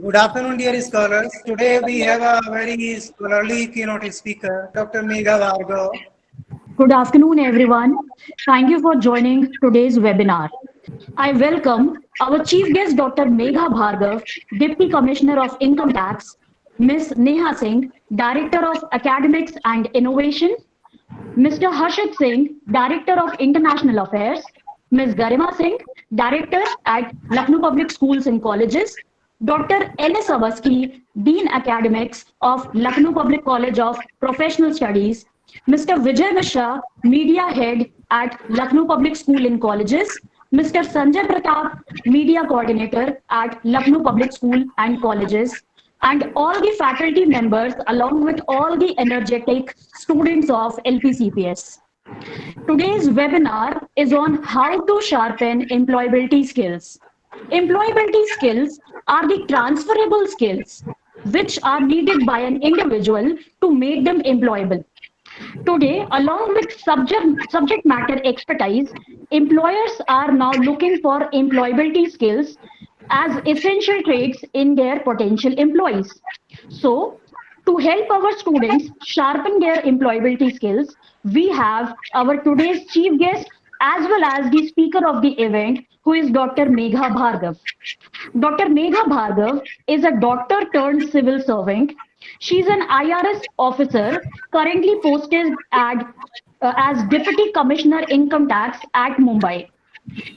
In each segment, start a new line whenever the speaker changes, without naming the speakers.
Good afternoon, dear scholars. Today we have a very scholarly keynote speaker, Dr. Megha Vargo.
Good afternoon, everyone. Thank you for joining today's webinar. I welcome our chief guest, Dr. Megha Bhargav, Deputy Commissioner of Income Tax, Ms. Neha Singh, Director of Academics and Innovation, Mr. Harshit Singh, Director of International Affairs, Ms. Garima Singh, Director at Lucknow Public Schools and Colleges, Dr. L.S. Awasthi, Dean Academics of Lucknow Public College of Professional Studies, Mr. Vijay Mishra, Media Head at Lucknow Public School and Colleges, Mr. Sanjay Pratap, Media Coordinator at Lucknow Public School and Colleges, and all the faculty members along with all the energetic students of LPCPS. Today's webinar is on how to sharpen employability skills. Employability skills are the transferable skills which are needed by an individual to make them employable. Today, along with subject matter expertise, employers are now looking for employability skills as essential traits in their potential employees. So, to help our students sharpen their employability skills, we have our today's chief guest as well as the speaker of the event, who is Dr. Megha Bhargav. Dr. Megha Bhargav is a doctor turned civil servant. She's an IRS officer currently posted as Deputy Commissioner Income Tax at Mumbai.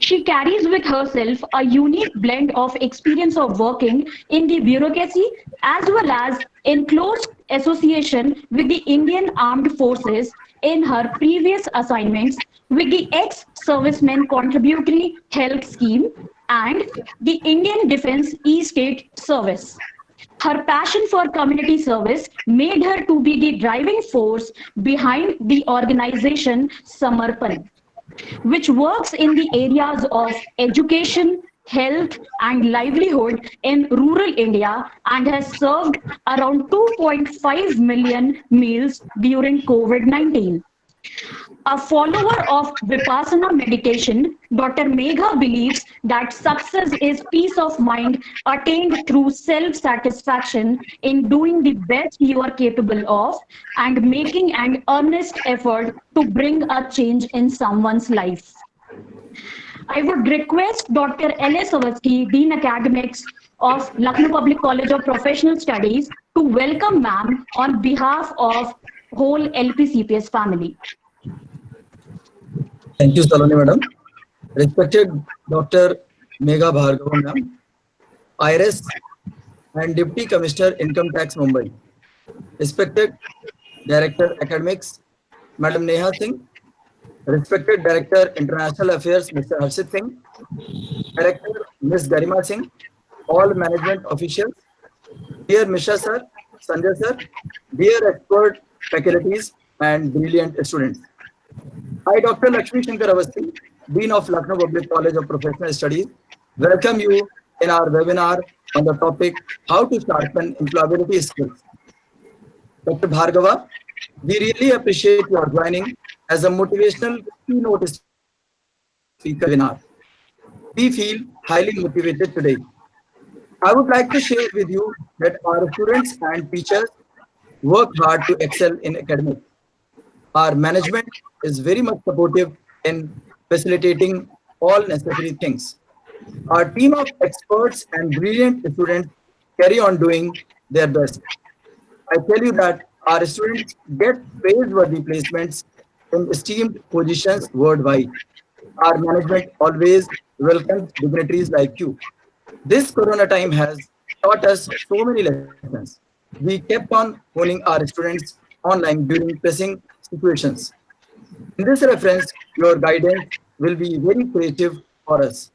She carries with herself a unique blend of experience of working in the bureaucracy as well as in close association with the Indian Armed Forces in her previous assignments with the ex-servicemen contributory health scheme and the Indian Defence E-State Service. Her passion for community service made her to be the driving force behind the organization Samarpan, which works in the areas of education, health, and livelihood in rural India and has served around 2.5 million meals during COVID 19. A follower of Vipassana meditation, Dr. Megha believes that success is peace of mind attained through self satisfaction in doing the best you are capable of and making an earnest effort to bring a change in someone's life. I would request Dr. L.S. Awasthi, Dean Academics of Lucknow Public College of Professional Studies, to welcome ma'am on behalf of whole LPCPS family.
Thank you, Saloni Madam. Respected Dr. Megha Bhargav Ma'am, IRS and Deputy Commissioner Income Tax Mumbai. Respected Director Academics, Madam Neha Singh. Respected Director International Affairs, Mr. Harshit Singh. Director Ms. Garima Singh. All management officials. Dear Mishra Sir, Sanjay Sir, dear expert faculties and brilliant students. I, Dr. Lakshmi Shankar Awasthi, Dean of Lucknow Public College of Professional Studies, welcome you in our webinar on the topic How to Sharpen Employability Skills. Dr. Bhargava, we really appreciate your joining as a motivational keynote speaker webinar. We feel highly motivated today. I would like to share with you that our students and teachers work hard to excel in academics. Our management is very much supportive in facilitating all necessary things. Our team of experts and brilliant students carry on doing their best. I tell you that our students get praiseworthy placements in esteemed positions worldwide. Our management always welcomes dignitaries like you. This corona time has taught us so many lessons. We kept on honing our students online during pressing situations. In this reference, your guidance will be very creative for us.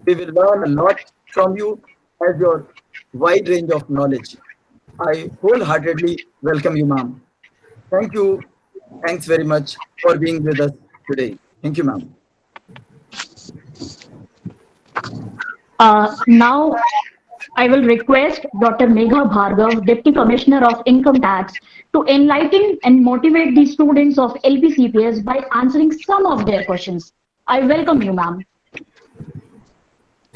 We will learn a lot from you as your wide range of knowledge. I wholeheartedly welcome you, ma'am. Thank you. Thanks very much for being with us today. Thank you, ma'am.
Now, I will request Dr. Megha Bhargav, Deputy Commissioner of Income Tax, to enlighten and motivate the students of LPCPS by answering some of their questions. I welcome you, ma'am.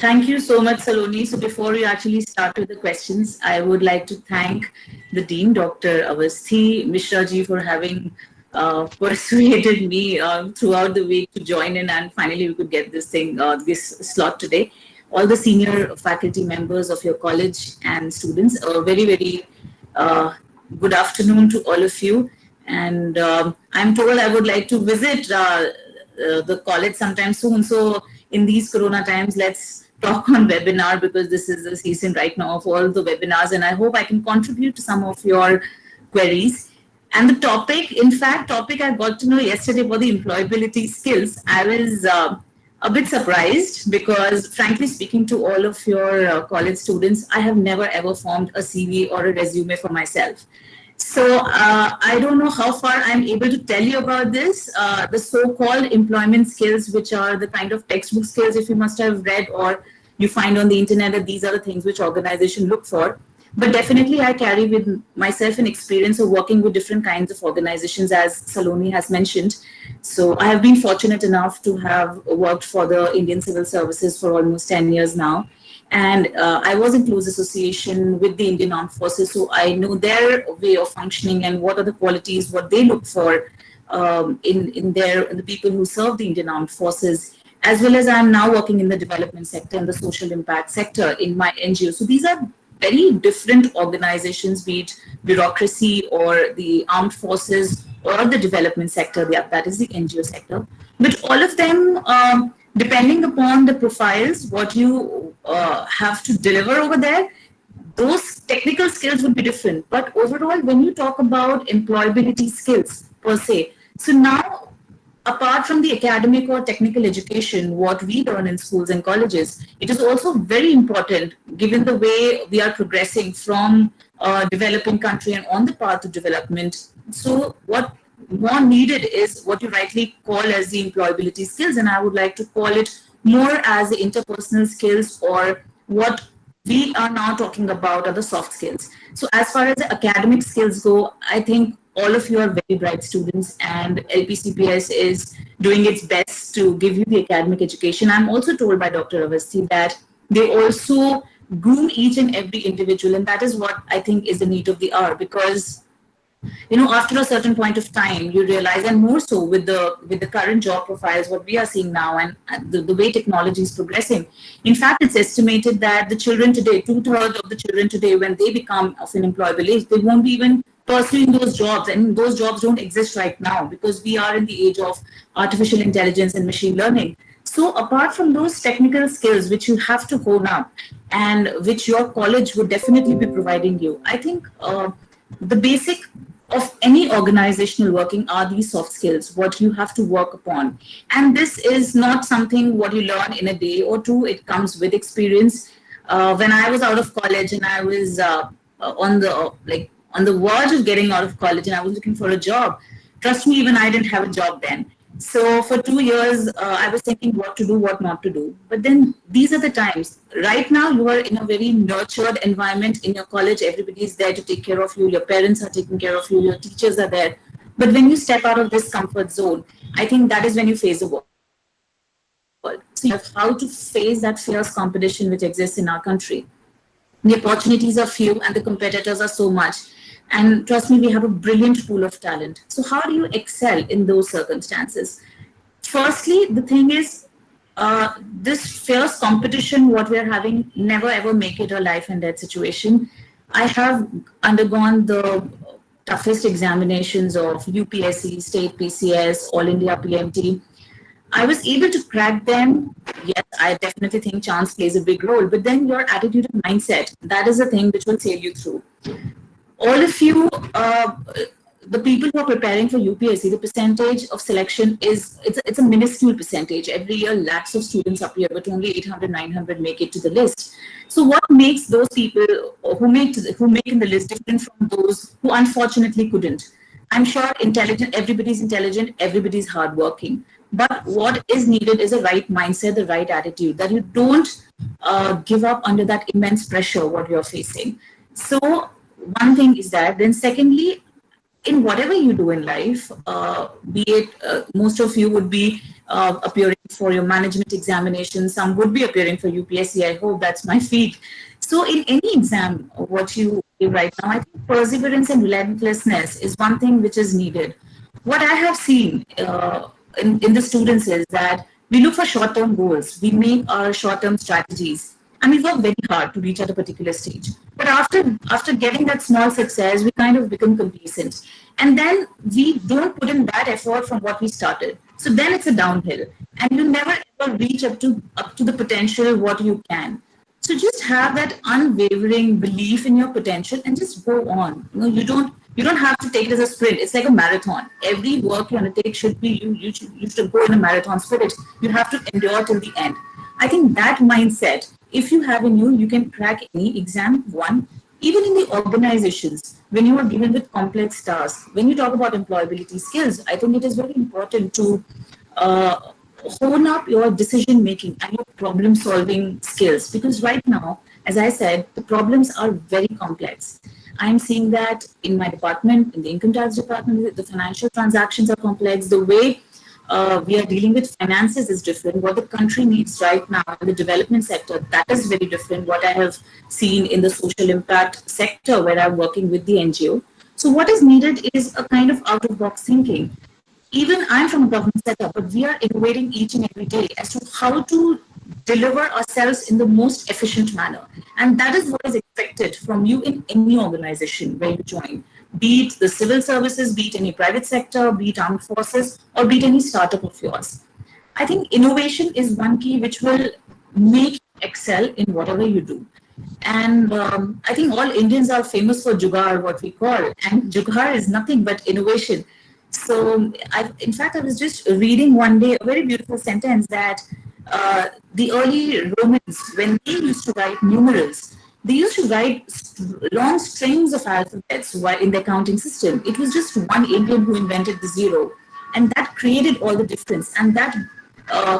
Thank you so much, Saloni. So before we actually start with the questions, I would like to thank the Dean, Dr. Awasthi Mishra ji, for having persuaded me throughout the week to join in, and finally we could get this slot today. All the senior faculty members of your college and students, a very, very good afternoon to all of you. And I'm told I would like to visit the college sometime soon. So in these Corona times, let's talk on webinar, because this is the season right now of all the webinars, and I hope I can contribute to some of your queries. And the topic I got to know yesterday about the employability skills. I was a bit surprised because, frankly speaking, to all of your college students, I have never ever formed a CV or a resume for myself. So I don't know how far I'm able to tell you about this, the so-called employment skills, which are the kind of textbook skills, if you must have read or you find on the internet, that these are the things which organizations look for. But definitely I carry with myself an experience of working with different kinds of organizations, as Saloni has mentioned. So I have been fortunate enough to have worked for the Indian Civil Services for almost 10 years now. And I was in close association with the Indian Armed Forces, so I know their way of functioning and what are the qualities, what they look for in the people who serve the Indian Armed Forces, as well as I'm now working in the development sector and the social impact sector in my NGO. So these are very different organizations, be it bureaucracy or the armed forces or the development sector, that is the NGO sector. But all of them, depending upon the profiles, what you have to deliver over there, those technical skills would be different. But overall, when you talk about employability skills per se, so now, apart from the academic or technical education, what we learn in schools and colleges, it is also very important, given the way we are progressing from a developing country and on the path to development. So what more needed is what you rightly call as the employability skills, and I would like to call it more as the interpersonal skills, or what we are now talking about are the soft skills. So as far as the academic skills go, I think all of you are very bright students, and LPCPS is doing its best to give you the academic education. I'm also told by Dr. Awasthi that they also groom each and every individual, and that is what I think is the need of the hour, because after a certain point of time, you realize, and more so with the current job profiles, what we are seeing now, and the way technology is progressing. In fact, it's estimated that the children today, 2/3 of the children today, when they become of an employable age, they won't be even pursuing those jobs, and those jobs don't exist right now, because we are in the age of artificial intelligence and machine learning. So apart from those technical skills which you have to hone up, and which your college would definitely be providing you, I think the basic of any organizational working are these soft skills, what you have to work upon. And this is not something what you learn in a day or two, it comes with experience. When I was out of college and I was on the verge of getting out of college and I was looking for a job, trust me, even I didn't have a job then. So for 2 years, I was thinking what to do, what not to do. But then these are the times. Right now, you are in a very nurtured environment in your college. Everybody is there to take care of you. Your parents are taking care of you. Your teachers are there. But when you step out of this comfort zone, I think that is when you face the world. So you have how to face that fierce competition which exists in our country. The opportunities are few and the competitors are so much. And trust me, we have a brilliant pool of talent. So how do you excel in those circumstances? Firstly, the thing is, this fierce competition, what we are having, never ever make it a life and death situation. I have undergone the toughest examinations of UPSC, State PCS, All India PMT. I was able to crack them. Yes, I definitely think chance plays a big role, but then your attitude and mindset, that is the thing which will sail you through. All of you, the people who are preparing for UPSC, the percentage of selection it's a minuscule percentage. Every year, lakhs of students appear, but only 800, 900 make it to the list. So what makes those people who make in the list different from those who unfortunately couldn't? I'm sure everybody's intelligent, everybody's hardworking. But what is needed is a right mindset, the right attitude, that you don't give up under that immense pressure what you're facing. So one thing is that. Then secondly, in whatever you do in life, be it most of you would be appearing for your management examination, some would be appearing for UPSC. I hope that's my feat. So in any exam, what you do right now, I think perseverance and relentlessness is one thing which is needed. What I have seen in the students is that we look for short-term goals, we make our short-term strategies, and we work very hard to reach at a particular stage. But after getting that small success, we kind of become complacent, and then we don't put in that effort from what we started. So then it's a downhill, and you never ever reach up to the potential what you can. So just have that unwavering belief in your potential and just go on. You don't have to take it as a sprint. It's like a marathon. Every work you undertake should be you should go in a marathon spirit. You have to endure till the end. I think that mindset, if you have in you, you can crack any exam one. Even in the organizations, when you are dealing with complex tasks, when you talk about employability skills, I think it is very important to hone up your decision making and your problem solving skills, because right now, as I said, the problems are very complex. I'm seeing that in my department, in the income tax department, the financial transactions are complex. The way we are dealing with finances is different. What the country needs right now in the development sector, that is very different. What I have seen in the social impact sector where I'm working with the NGO. So what is needed is a kind of out of box thinking. Even I'm from a government setup, but we are innovating each and every day as to how to deliver ourselves in the most efficient manner. And that is what is expected from you in any organization where you join, be it the civil services, be it any private sector, be it armed forces, or be it any startup of yours. I think innovation is one key which will make you excel in whatever you do. And I think all Indians are famous for Jugaad, what we call, and Jugaad is nothing but innovation. So, in fact, I was just reading one day a very beautiful sentence that the early Romans, when they used to write numerals, they used to write long strings of alphabets in their counting system. It was just one Indian who invented the zero, and that created all the difference. And that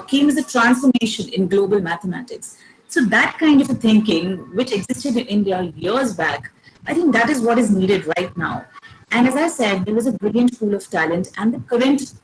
came as a transformation in global mathematics. So that kind of a thinking, which existed in India years back, I think that is what is needed right now. And as I said, there was a brilliant pool of talent, and the current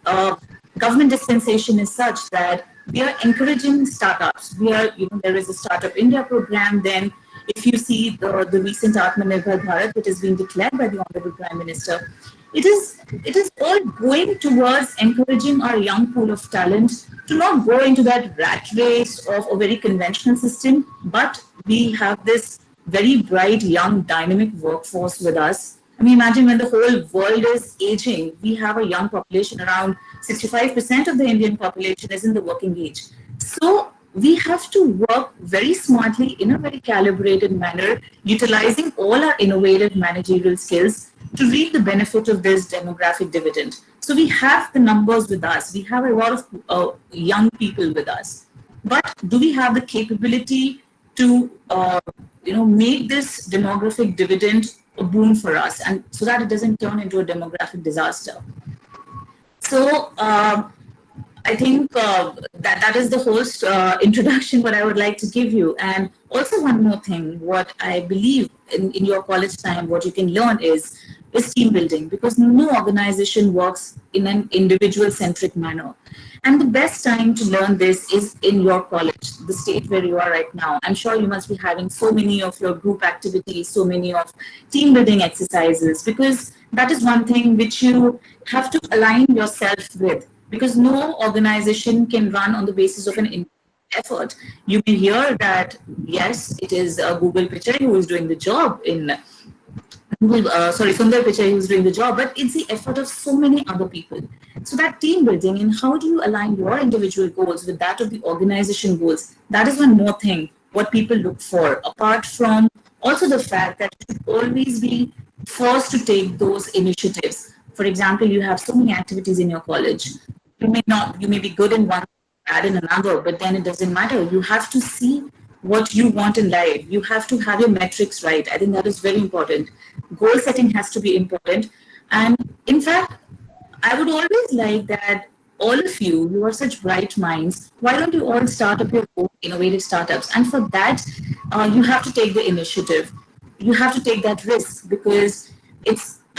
government dispensation is such that we are encouraging startups. There is a Startup India program. Then, if you see the recent Atmanirbhar Bharat, which is being declared by the Honorable Prime Minister, it is all going towards encouraging our young pool of talent to not go into that rat race of a very conventional system, but we have this very bright, young, dynamic workforce with us. I mean, imagine when the whole world is aging, we have a young population, around 65% of the Indian population is in the working age. So we have to work very smartly in a very calibrated manner, utilizing all our innovative managerial skills to reap the benefit of this demographic dividend. So we have the numbers with us. We have a lot of young people with us. But do we have the capability to make this demographic dividend a boon for us, and so that it doesn't turn into a demographic disaster? So I think that is the host introduction what I would like to give you. And also one more thing, what I believe in your college time, what you can learn is team building, because no organization works in an individual centric manner. And the best time to learn this is in your college, the state where you are right now. I'm sure you must be having so many of your group activities, so many of team building exercises, because that is one thing which you have to align yourself with, because no organization can run on the basis of an effort. You may hear that, yes, it is Google Pichai who is doing the job Sundar Pichai who's doing the job, but it's the effort of so many other people. So that team building, and how do you align your individual goals with that of the organization goals? That is one more thing, what people look for, apart from also the fact that you should always be forced to take those initiatives. For example, you have so many activities in your college. You may be good in one, bad in another, but then it doesn't matter. You have to see what you want in life. You have to have your metrics right. I think that is very important. Goal setting has to be important. And in fact, I would always like that all of you are such bright minds. Why don't you all start up your own innovative startups? And for that, you have to take the initiative. You have to take that risk, because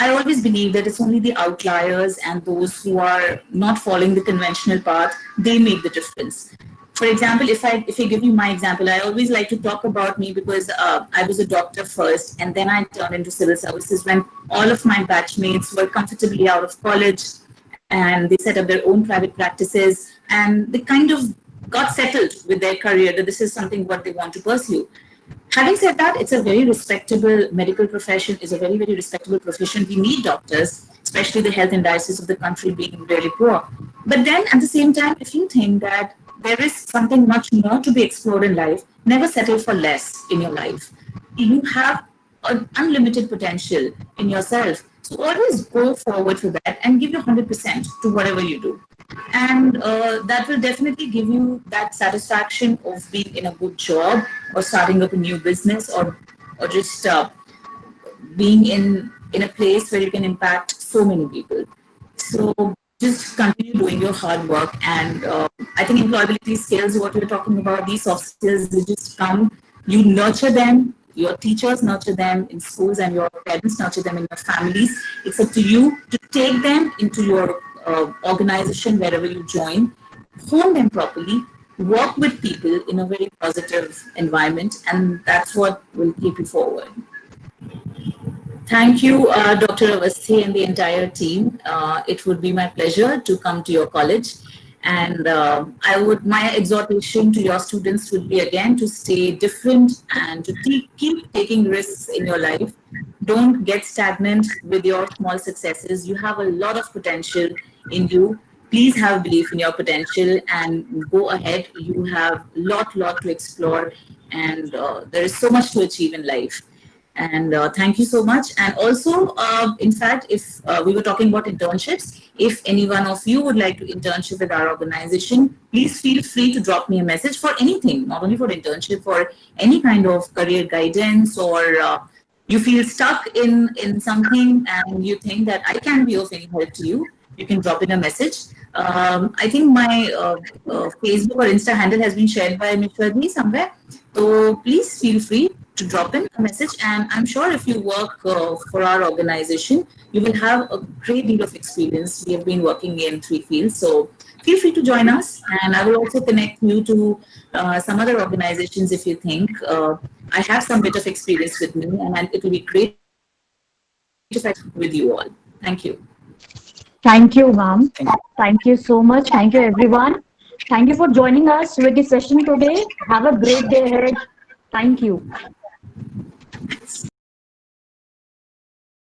I always believe that it's only the outliers and those who are not following the conventional path, they make the difference. For example, if I give you my example, I always like to talk about me because I was a doctor first, and then I turned into civil services when all of my batchmates were comfortably out of college, and they set up their own private practices, and they kind of got settled with their career that this is something what they want to pursue. Having said that, it's a very respectable medical profession, is a very, very respectable profession. We need doctors, especially the health indices of the country being really poor. But then at the same time, if you think that there is something much more to be explored in life, never settle for less in your life. You have an unlimited potential in yourself. So always go forward for that and give your 100% to whatever you do. And that will definitely give you that satisfaction of being in a good job or starting up a new business or just being in a place where you can impact so many people. So just continue doing your hard work. And I think employability skills, what we're talking about, these soft skills, they just come, you nurture them, your teachers nurture them in schools, and your parents nurture them in your families. It's up to you to take them into your organization wherever you join, hone them properly, work with people in a very positive environment, and that's what will keep you forward. Thank you, Dr. Awasthi and the entire team. It would be my pleasure to come to your college. And my exhortation to your students would be again to stay different and to keep taking risks in your life. Don't get stagnant with your small successes. You have a lot of potential in you. Please have belief in your potential and go ahead. You have lot to explore, and there is so much to achieve in life. And thank you so much. And also, in fact, if we were talking about internships, if any one of you would like to internship with our organization, please feel free to drop me a message for anything, not only for internship, for any kind of career guidance, or you feel stuck in something and you think that I can be of any help to you, you can drop in a message. I think my Facebook or Insta handle has been shared by Mishra somewhere. So please feel free to drop in a message, and I'm sure if you work for our organization, you will have a great deal of experience. We have been working in 3 fields, so feel free to join us, and I will also connect you to some other organizations if you think I have some bit of experience with me, and it will be great to connect with you all. Thank you.
Thank you, ma'am. Thank you so much. Thank you, everyone. Thank you for joining us with the session today. Have a great day ahead. Thank you.